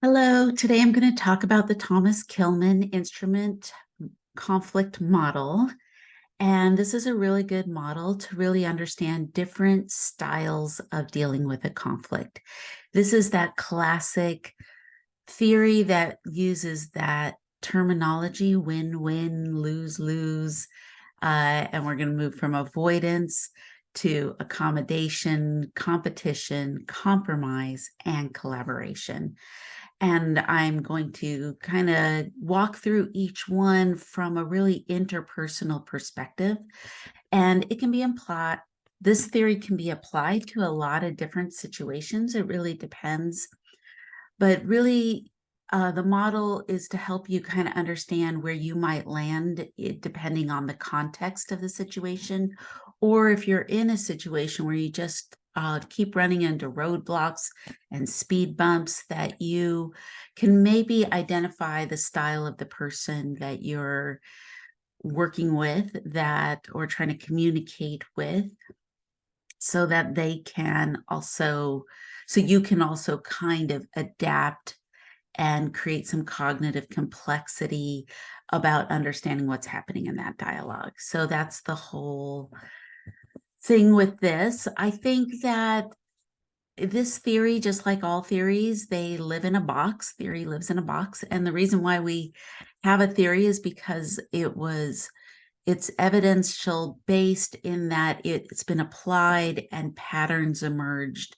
Hello, today I'm going to talk about the Thomas-Kilmann instrument conflict model. And this is a really good model to really understand different styles of dealing with a conflict. This is that classic theory that uses that terminology, win-win, lose-lose. And we're going to move from avoidance to accommodation, competition, compromise, and collaboration. And I'm going to kind of walk through each one from a really interpersonal perspective. And it can be implied, this theory can be applied to a lot of different situations. It really depends. But really, the model is to help you kind of understand where you might land depending on the context of the situation, or if you're in a situation where you just keep running into roadblocks and speed bumps, that you can maybe identify the style of the person that you're working with that or trying to communicate with, so that they can also, so you can also kind of adapt and create some cognitive complexity about understanding what's happening in that dialogue. So that's the whole thing with this. I think that this theory, just like all theories, they live in a box. Theory lives in a box. And the reason why we have a theory is because it's evidential based in that it's been applied and patterns emerged,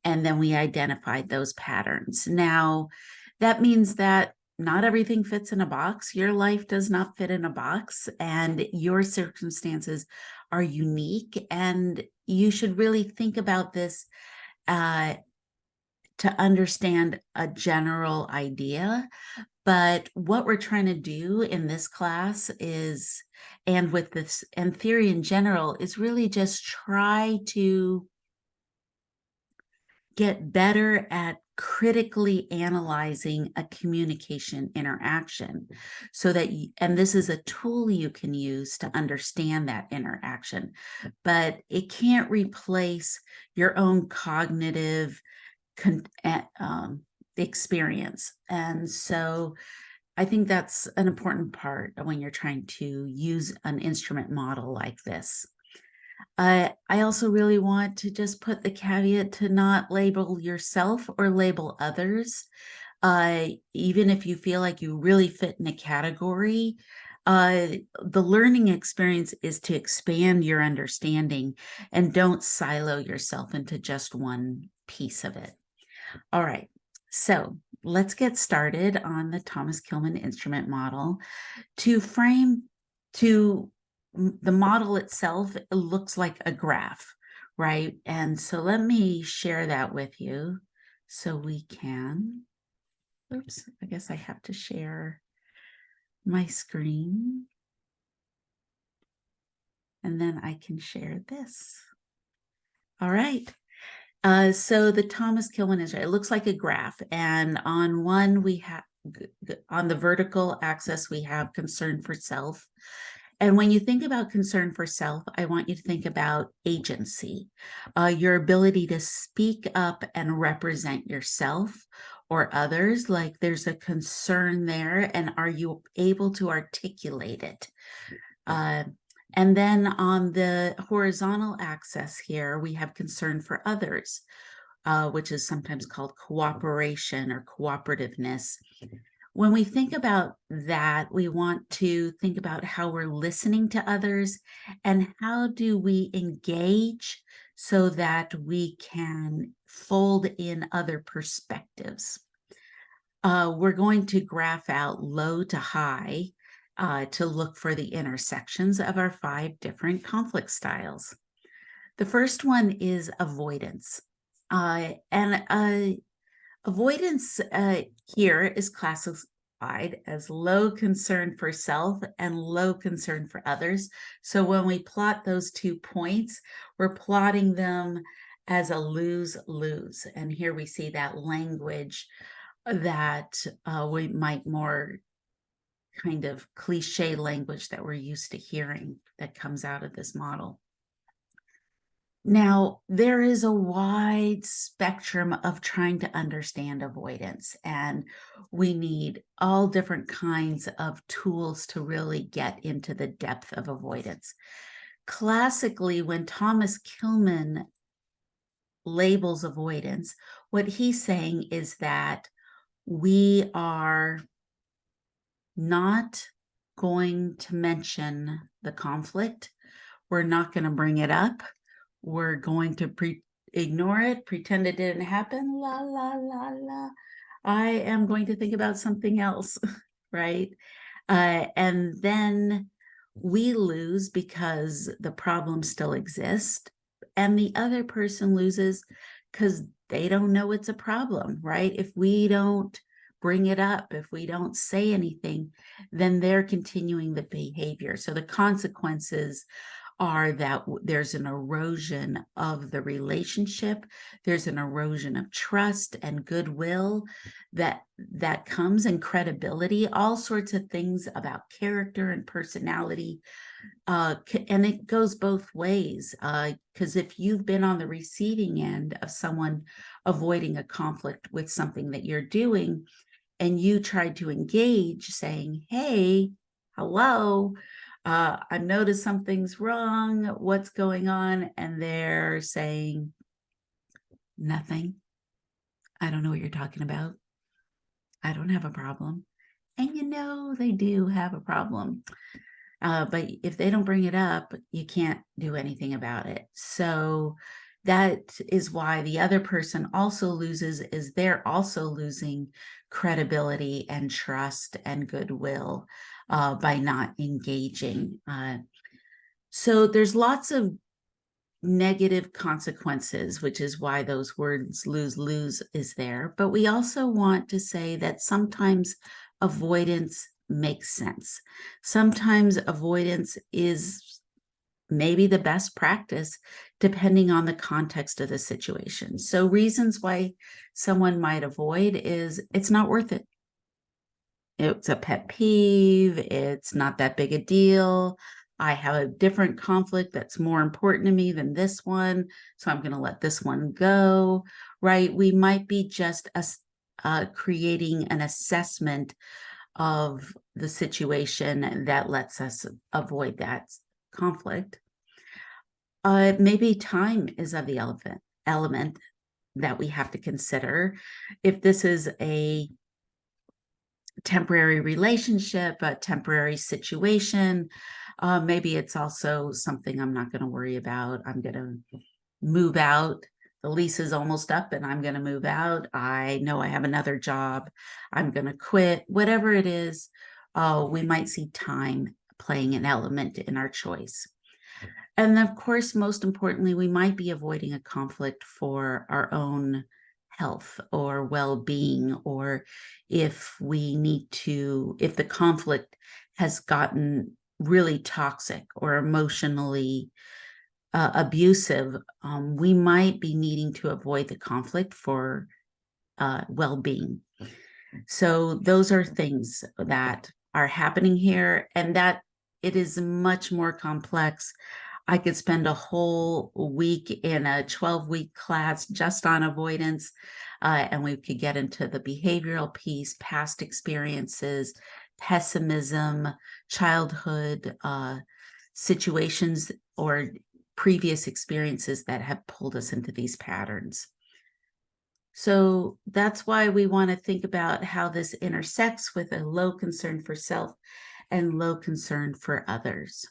and then we identified those patterns. Now, that means that not everything fits in a box. Your life does not fit in a box, and your circumstances are unique, and you should really think about this uh, to understand a general idea. But what we're trying to do in this class is, and with this and theory in general, is really just try to get better at critically analyzing a communication interaction, so that and this is a tool you can use to understand that interaction, but it can't replace your own cognitive experience. And so I think that's an important part when you're trying to use an instrument model like this. I also really want to just put the caveat to not label yourself or label others. Even if you feel like you really fit in a category, the learning experience is to expand your understanding, and don't silo yourself into just one piece of it. All right, so let's get started on the Thomas-Kilmann instrument model. To the model itself, it looks like a graph, right? And so let me share that with you so we can, oops, I guess I have to share my screen, and then I can share this. All right. So the Thomas-Kilmann is, it looks like a graph, and on one we have, on the vertical axis, we have concern for self. And when you think about concern for self, I want you to think about agency, your ability to speak up and represent yourself or others. Like, there's a concern there, and are you able to articulate it? And then on the horizontal axis here, we have concern for others, which is sometimes called cooperation or cooperativeness. When we think about that, we want to think about how we're listening to others and how do we engage so that we can fold in other perspectives. We're going to graph out low to high to look for the intersections of our 5 different conflict styles. The first one is avoidance. Avoidance here is classified as low concern for self and low concern for others. So when we plot those 2 points, we're plotting them as a lose-lose. And here we see that language that we might more kind of cliche language that we're used to hearing that comes out of this model. Now, there is a wide spectrum of trying to understand avoidance, and we need all different kinds of tools to really get into the depth of avoidance. Classically, when Thomas-Kilmann labels avoidance, what he's saying is that we are not going to mention the conflict. We're not going to bring it up. We're going to ignore it, pretend it didn't happen. La, la, la, la. I am going to think about something else, right? And then we lose because the problem still exists. And the other person loses because they don't know it's a problem, right? If we don't bring it up, if we don't say anything, then they're continuing the behavior. So the consequences are that there's an erosion of the relationship, there's an erosion of trust and goodwill that comes, and credibility, all sorts of things about character and personality. And it goes both ways, because if you've been on the receiving end of someone avoiding a conflict with something that you're doing, and you tried to engage saying, hey, hello, I've noticed something's wrong, what's going on? And they're saying, nothing. I don't know what you're talking about. I don't have a problem. And you know they do have a problem. But if they don't bring it up, you can't do anything about it. So that is why the other person also loses, is they're also losing credibility and trust and goodwill by not engaging. So there's lots of negative consequences, which is why those words lose is there. But we also want to say that sometimes avoidance makes sense. Sometimes avoidance is maybe the best practice depending on the context of the situation. So reasons why someone might avoid is it's not worth it. It's a pet peeve. It's not that big a deal. I have a different conflict that's more important to me than this one, so I'm going to let this one go, right? We might be just creating an assessment of the situation that lets us avoid that conflict. Maybe time is of the element that we have to consider. If this is a temporary relationship, a temporary situation, maybe it's also something I'm not going to worry about. I'm going to move out. The lease is almost up and I'm going to move out. I know I have another job. I'm going to quit. Whatever it is, we might see time playing an element in our choice. And of course, most importantly, we might be avoiding a conflict for our own health or well-being, or if we need to, if the conflict has gotten really toxic or emotionally abusive, we might be needing to avoid the conflict for well-being. So those are things that are happening here, and that it is much more complex. I could spend a whole week in a 12-week class just on avoidance, and we could get into the behavioral piece, past experiences, pessimism, childhood situations, or previous experiences that have pulled us into these patterns. So that's why we want to think about how this intersects with a low concern for self and low concern for others.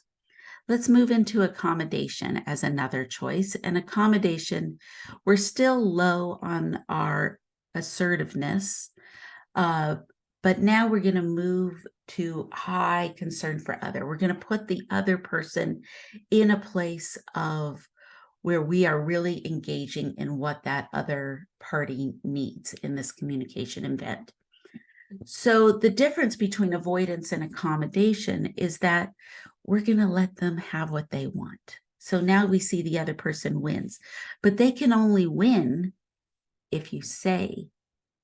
Let's move into accommodation as another choice. And accommodation, we're still low on our assertiveness, but now we're going to move to high concern for other. We're going to put the other person in a place of where we are really engaging in what that other party needs in this communication event. So the difference between avoidance and accommodation is that we're going to let them have what they want. So now we see the other person wins, but they can only win if you say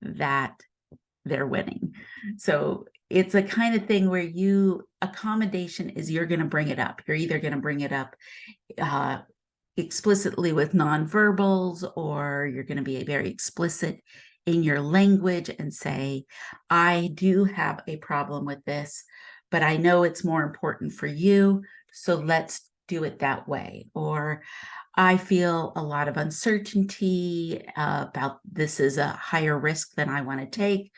that they're winning. So it's a kind of thing where accommodation is you're going to bring it up. You're either going to bring it up explicitly with nonverbals, or you're going to be very explicit in your language and say, I do have a problem with this, but I know it's more important for you, so let's do it that way. Or I feel a lot of uncertainty about this is a higher risk than I want to take,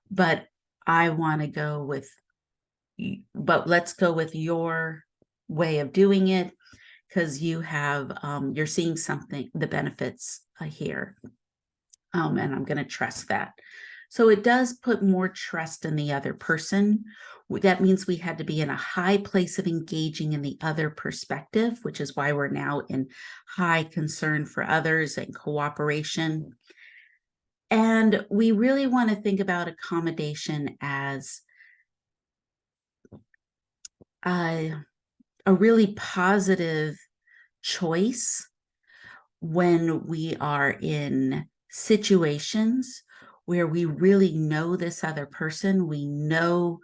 but I want to go with, but let's go with your way of doing it because you have, you're seeing something, the benefits here. And I'm going to trust that. So it does put more trust in the other person. That means we had to be in a high place of engaging in the other perspective, which is why we're now in high concern for others and cooperation. And we really want to think about accommodation as a really positive choice when we are in situations where we really know this other person, we know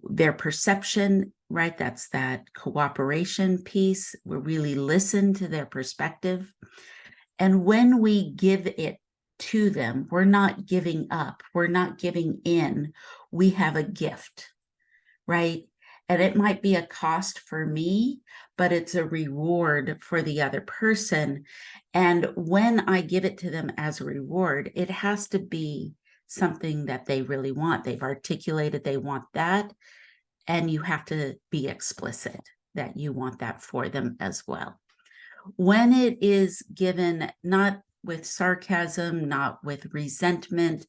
their perception, right? That's that cooperation piece. We really listen to their perspective. And when we give it to them, we're not giving up, we're not giving in, we have a gift, right? And it might be a cost for me, but it's a reward for the other person. And when I give it to them as a reward, it has to be something that they really want. They've articulated they want that. And you have to be explicit that you want that for them as well. When it is given not with sarcasm, not with resentment,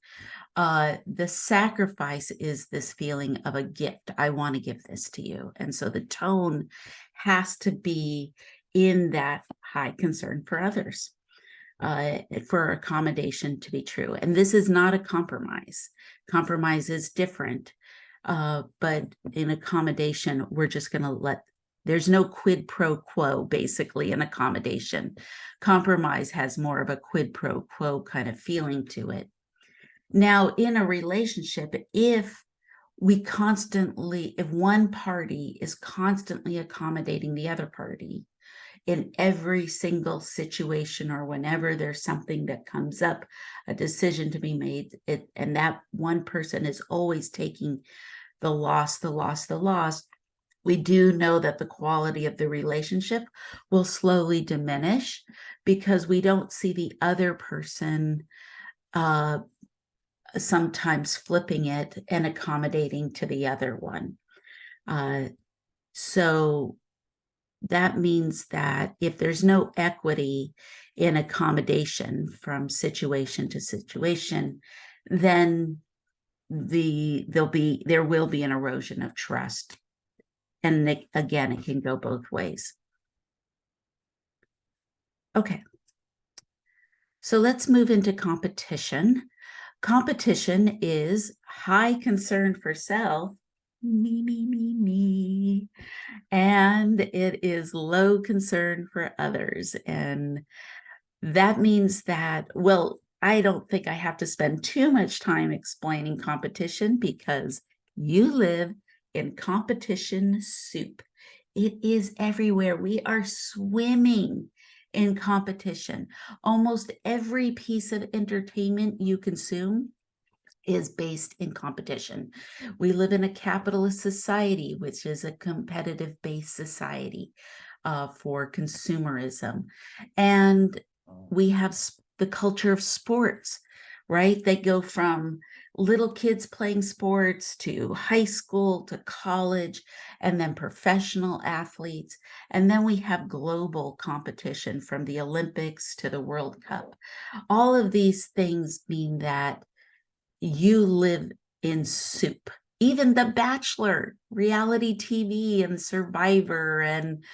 the sacrifice is this feeling of a gift. I want to give this to you. And so the tone has to be in that high concern for others, for accommodation to be true. And this is not a compromise. Compromise is different. But in accommodation, we're just going to there's no quid pro quo basically in accommodation. Compromise has more of a quid pro quo kind of feeling to it. Now, in a relationship, if one party is constantly accommodating the other party in every single situation, or whenever there's something that comes up, a decision to be made, and that one person is always taking the loss, we do know that the quality of the relationship will slowly diminish because we don't see the other person sometimes flipping it and accommodating to the other one. So that means that if there's no equity in accommodation from situation to situation, then there will be an erosion of trust. And again, it can go both ways. Okay. So let's move into competition. Competition is high concern for self, me, and it is low concern for others. And that means that, well, I don't think I have to spend too much time explaining competition because you live in competition soup. It is everywhere. We are swimming in competition. Almost every piece of entertainment you consume is based in competition. We live in a capitalist society, which is a competitive-based society for consumerism. And we have the culture of sports, right? They go from little kids playing sports to high school to college and then professional athletes. And then we have global competition from the Olympics to the World Cup. All of these things mean that you live in soup. Even The Bachelor, reality TV, and Survivor, and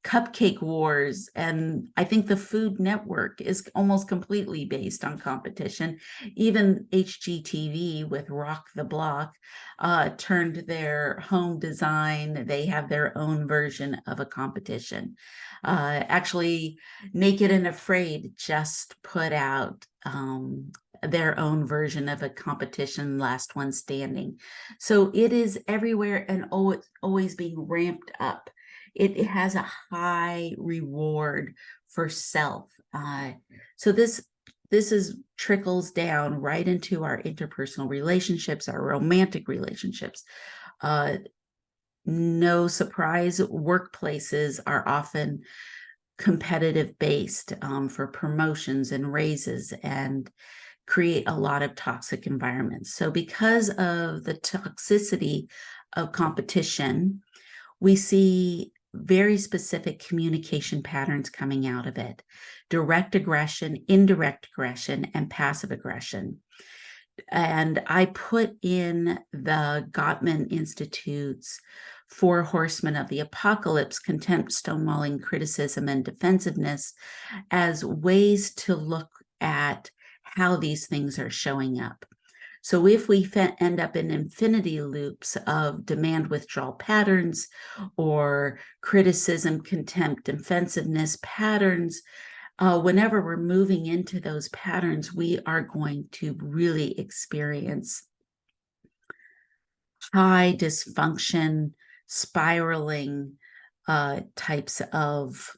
Cupcake Wars, and I think the Food Network is almost completely based on competition. Even HGTV with Rock the Block turned their home design. They have their own version of a competition. Actually, Naked and Afraid just put out their own version of a competition, Last One Standing. So it is everywhere and always being ramped up. it has a high reward for self. So this is trickles down right into our interpersonal relationships, our romantic relationships. No surprise, workplaces are often competitive based for promotions and raises, and create a lot of toxic environments. So because of the toxicity of competition, we see very specific communication patterns coming out of it: direct aggression, indirect aggression, and passive aggression. And I put in the Gottman Institute's Four Horsemen of the Apocalypse: contempt, stonewalling, criticism, and defensiveness as ways to look at how these things are showing up. So if we end up in infinity loops of demand withdrawal patterns, or criticism, contempt, defensiveness patterns, whenever we're moving into those patterns, we are going to really experience high dysfunction, spiraling types of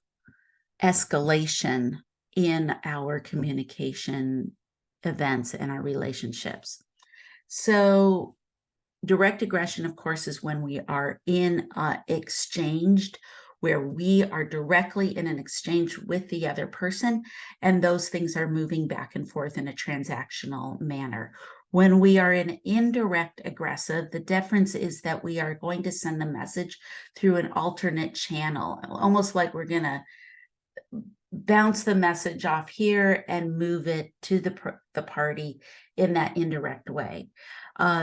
escalation in our communication events and our relationships. So direct aggression, of course, is when we are in exchanged, where we are directly in an exchange with the other person, and those things are moving back and forth in a transactional manner. When we are in indirect aggressive, the difference is that we are going to send the message through an alternate channel, almost like we're going to bounce the message off here and move it to the party in that indirect way.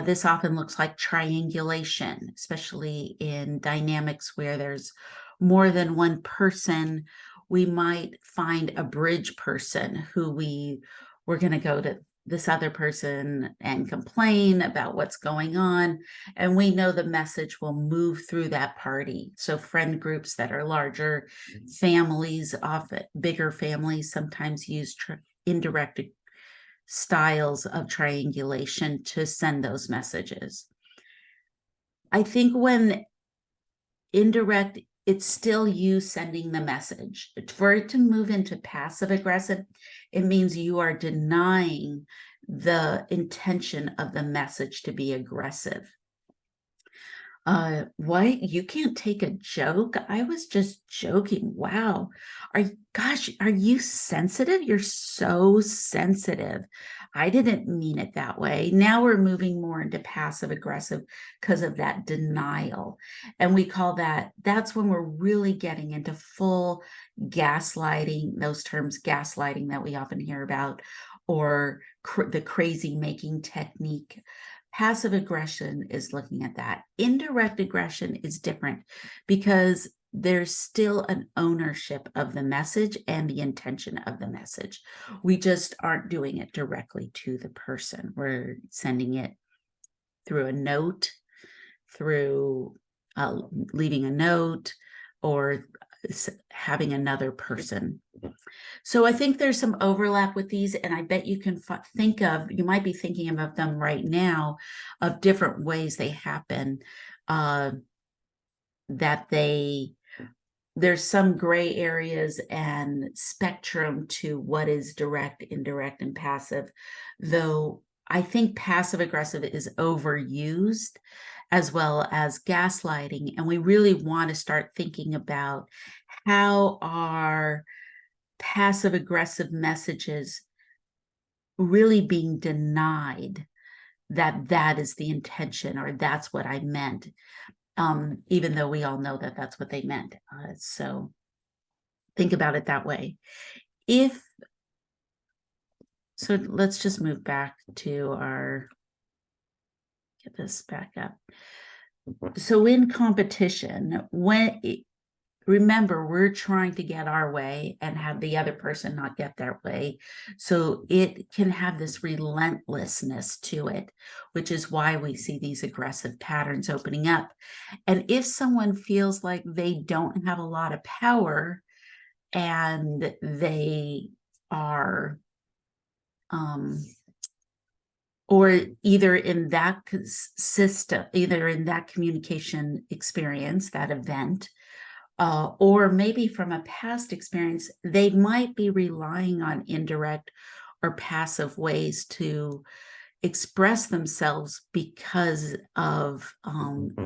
This often looks like triangulation, especially in dynamics where there's more than one person. We might find a bridge person who we're going to go to this other person and complain about what's going on, and we know the message will move through that party. So friend groups that are larger, families, often bigger families, sometimes use indirect styles of triangulation to send those messages. I think when indirect, it's still you sending the message. For it to move into passive aggressive, it means you are denying the intention of the message to be aggressive. What? You can't take a joke? I was just joking. Wow. Are you sensitive? You're so sensitive. I didn't mean it that way. Now we're moving more into passive aggressive because of that denial. And we call that's when we're really getting into full gaslighting, those terms, gaslighting that we often hear about, or the crazy making technique. Passive aggression is looking at that. Indirect aggression is different because there's still an ownership of the message and the intention of the message. We just aren't doing it directly to the person. We're sending it through a note, through leaving a note, or having another person. So I think there's some overlap with these, and I bet you can you might be thinking of them right now, of different ways they happen, that there's some gray areas and spectrum to what is direct, indirect, and passive, though I think passive aggressive is overused, as well as gaslighting. And we really want to start thinking about how our passive aggressive messages really being denied that is the intention, or that's what I meant, even though we all know that that's what they meant. So think about it that way. So let's just move back to get this back up. So in competition, remember, we're trying to get our way and have the other person not get their way. So it can have this relentlessness to it, which is why we see these aggressive patterns opening up. And if someone feels like they don't have a lot of power, and they are, or either in that system, either in that communication experience, that event, or maybe from a past experience, they might be relying on indirect or passive ways to express themselves because of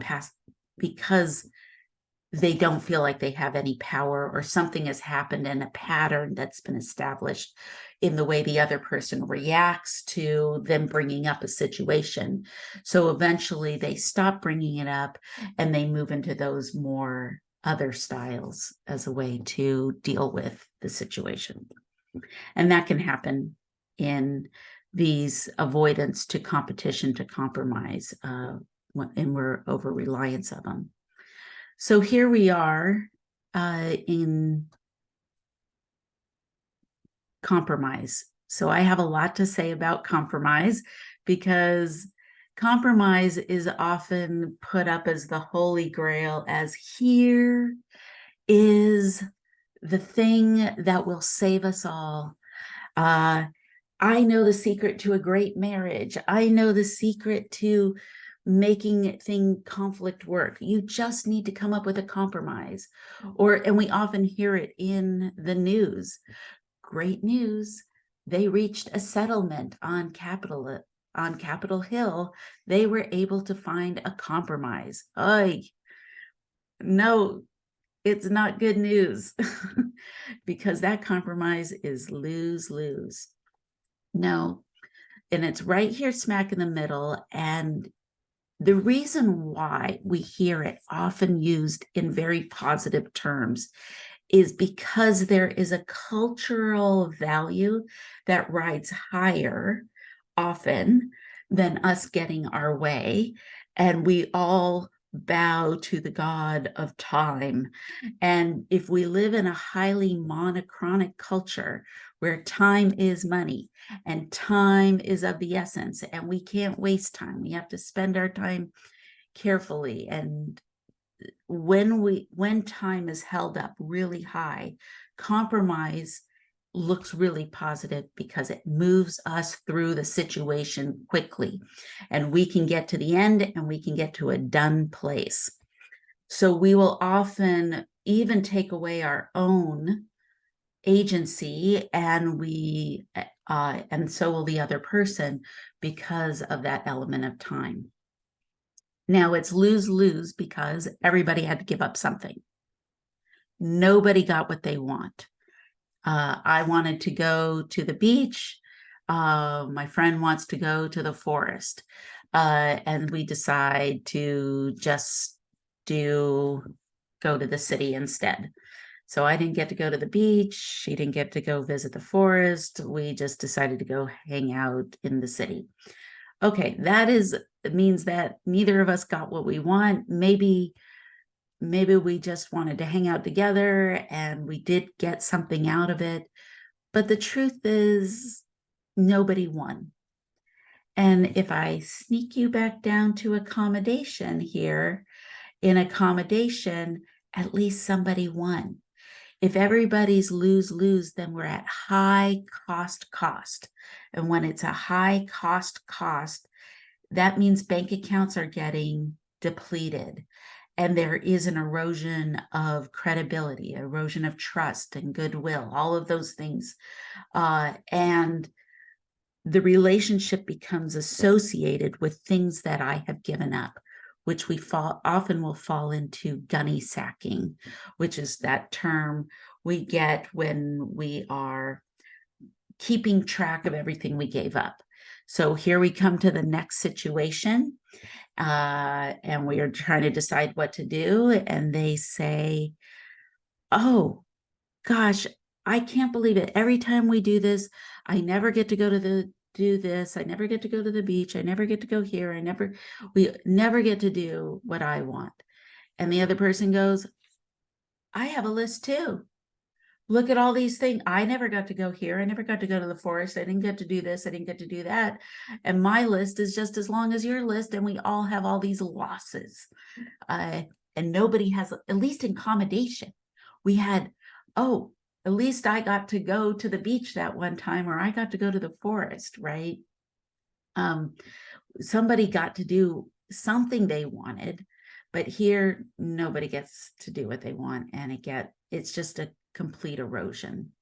past, because they don't feel like they have any power, or something has happened in a pattern that's been established in the way the other person reacts to them bringing up a situation. So eventually they stop bringing it up and they move into those more other styles as a way to deal with the situation. And that can happen in these avoidance to competition to compromise, and we're over reliance of them. So here we are in compromise. So I have a lot to say about compromise, because compromise is often put up as the holy grail, as here is the thing that will save us all. I know the secret to a great marriage. I know the secret to making conflict work. You just need to come up with a compromise. And we often hear it in the news. Great news. They reached a settlement on Capitol Hill. They were able to find a compromise. No, it's not good news, because that compromise is lose-lose. No, and it's right here smack in the middle. And the reason why we hear it often used in very positive terms is because there is a cultural value that rides higher often than us getting our way. And we all bow to the god of time. And if we live in a highly monochronic culture where time is money and time is of the essence, and we can't waste time, we have to spend our time carefully. And when time is held up really high, compromise looks really positive because it moves us through the situation quickly, and we can get to the end and we can get to a done place. So we will often even take away our own agency, and and so will the other person, because of that element of time. Now it's lose-lose because everybody had to give up something. Nobody got what they want. I wanted to go to the beach. My friend wants to go to the forest. And we decide to just go to the city instead. So I didn't get to go to the beach. She didn't get to go visit the forest. We just decided to go hang out in the city. Okay, it means that neither of us got what we want. Maybe we just wanted to hang out together and we did get something out of it. But the truth is, nobody won. And if I sneak you back down to accommodation here, in accommodation, at least somebody won. If everybody's lose-lose, then we're at high cost. And when it's a high cost, that means bank accounts are getting depleted. And there is an erosion of credibility, erosion of trust and goodwill, all of those things. And the relationship becomes associated with things that I have given up, which we often will fall into gunny sacking, which is that term we get when we are keeping track of everything we gave up. So here we come to the next situation, and we are trying to decide what to do. And they say, oh, gosh, I can't believe it. Every time we do this, I never get to go to do this. I never get to go to the beach. I never get to go here. We never get to do what I want. And the other person goes, I have a list too. Look at all these things. I never got to go here. I never got to go to the forest. I didn't get to do this. I didn't get to do that. And my list is just as long as your list. And we all have all these losses. And nobody has, at least in accommodation, we had, oh, at least I got to go to the beach that one time, or I got to go to the forest, right? Somebody got to do something they wanted, But here, nobody gets to do what they want, and it's just a complete erosion.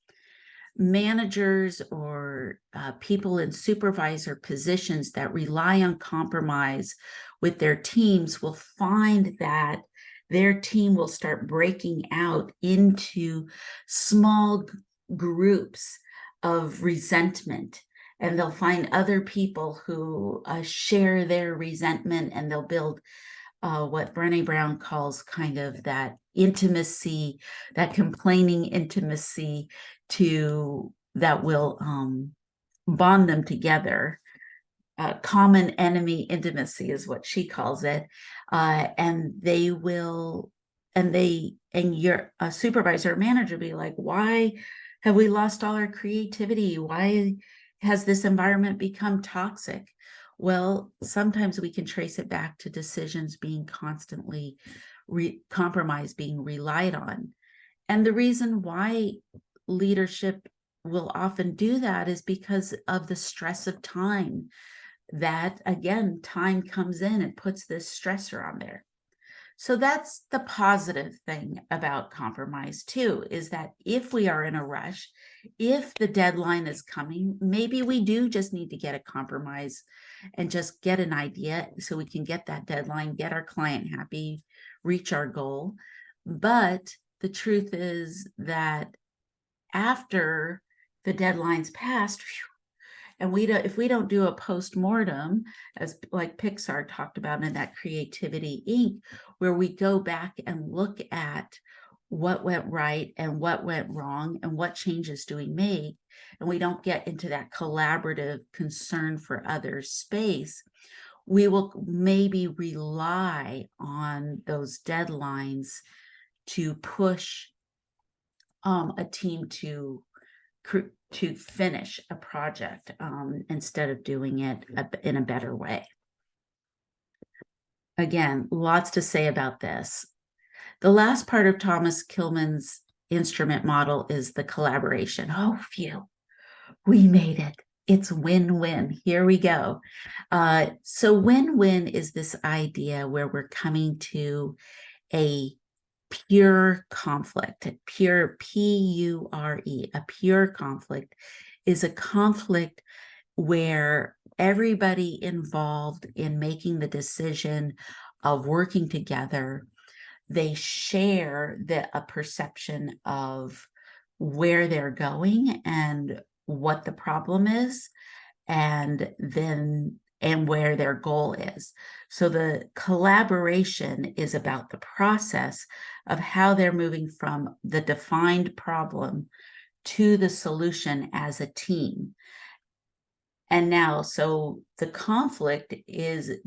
Managers or people in supervisor positions that rely on compromise with their teams will find that their team will start breaking out into small groups of resentment, and they'll find other people who share their resentment, and they'll build what Brené Brown calls kind of that intimacy, that complaining intimacy that will bond them together. Common enemy intimacy is what she calls it. And they will, and your supervisor or manager be like, why have we lost all our creativity? Why has this environment become toxic? Well, sometimes we can trace it back to decisions being constantly compromised, being relied on. And the reason why leadership will often do that is because of the stress of time. That, again, time comes in and puts this stressor on there. So that's the positive thing about compromise too, is that if we are in a rush, if the deadline is coming, maybe we do just need to get a compromise and just get an idea so we can get that deadline, get our client happy, reach our goal. But the truth is that after the deadline's passed, and if we don't do a post-mortem, as like Pixar talked about in that Creativity Inc., where we go back and look at what went right and what went wrong and what changes do we make, and we don't get into that collaborative concern for others space, we will maybe rely on those deadlines to push a team to finish a project instead of doing it in a better way. Again, lots to say about this. The last part of Thomas-Kilmann's instrument model is the collaboration. Oh, phew, we made it. It's win-win. Here we go. So win-win is this idea where we're coming to a pure conflict, pure, P-U-R-E, a pure conflict is a conflict where everybody involved in making the decision of working together, they share a perception of where they're going and what the problem is, and where their goal is. So the collaboration is about the process of how they're moving from the defined problem to the solution as a team. And now, so the conflict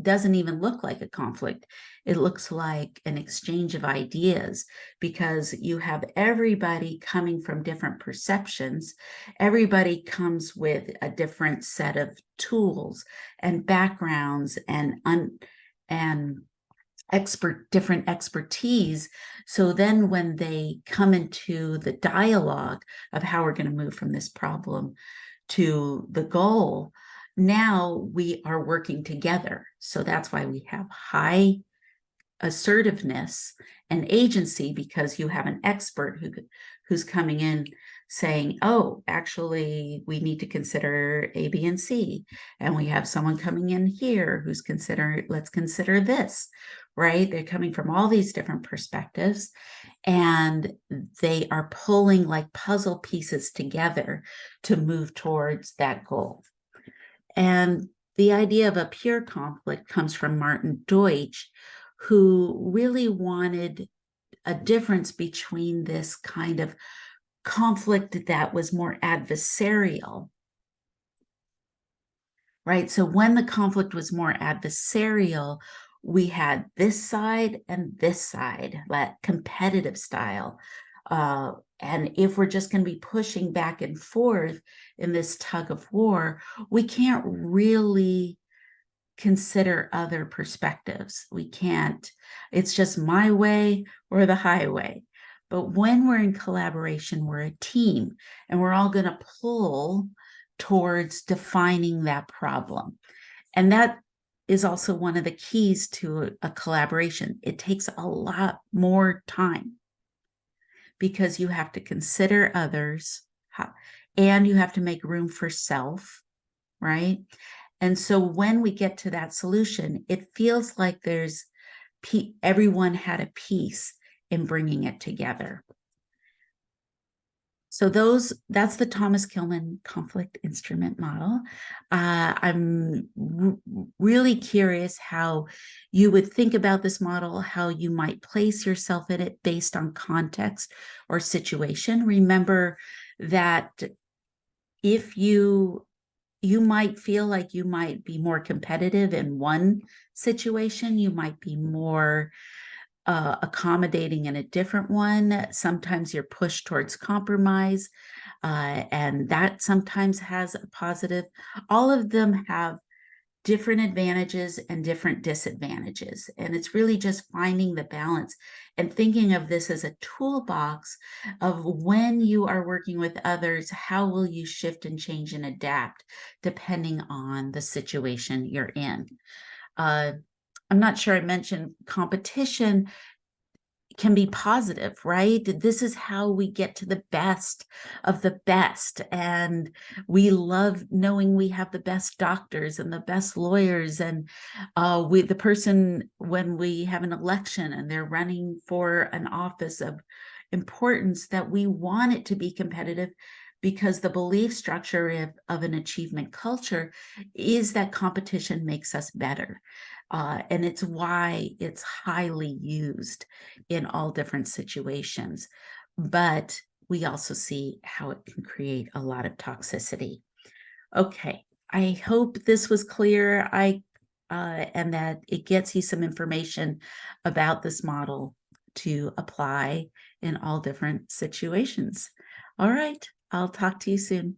doesn't even look like a conflict. It looks like an exchange of ideas, because you have everybody coming from different perceptions. Everybody comes with a different set of tools and backgrounds and different expertise. So then when they come into the dialogue of how we're going to move from this problem to the goal, now we are working together. So that's why we have high assertiveness and agency, because you have an expert who's coming in saying, oh, actually, we need to consider A, B, and C. And we have someone coming in here who's let's consider this, right? They're coming from all these different perspectives, and they are pulling like puzzle pieces together to move towards that goal. And the idea of a pure conflict comes from Martin Deutsch, who really wanted a difference between this kind of conflict that was more adversarial, right? So when the conflict was more adversarial, we had this side and this side, that competitive style. And if we're just going to be pushing back and forth in this tug of war, we can't really consider other perspectives. We can't, it's just my way or the highway. But when we're in collaboration, we're a team, and we're all going to pull towards defining that problem. And that is also one of the keys to a collaboration. It takes a lot more time because you have to consider others and you have to make room for self, right? And so when we get to that solution, it feels like everyone had a piece in bringing it together. So that's the Thomas-Kilmann conflict instrument model. I'm really curious how you would think about this model, how you might place yourself in it based on context or situation. Remember that if you might feel like you might be more competitive in one situation, you might be more accommodating in a different one. Sometimes you're pushed towards compromise, and that sometimes has a positive. All of them have different advantages and different disadvantages. And it's really just finding the balance and thinking of this as a toolbox of when you are working with others, how will you shift and change and adapt depending on the situation you're in. I'm not sure I mentioned competition can be positive, right? This is how we get to the best of the best. And we love knowing we have the best doctors and the best lawyers. And the person, when we have an election and they're running for an office of importance, that we want it to be competitive because the belief structure of an achievement culture is that competition makes us better. And it's why it's highly used in all different situations. But we also see how it can create a lot of toxicity. Okay, I hope this was clear. And that it gets you some information about this model to apply in all different situations. All right, I'll talk to you soon.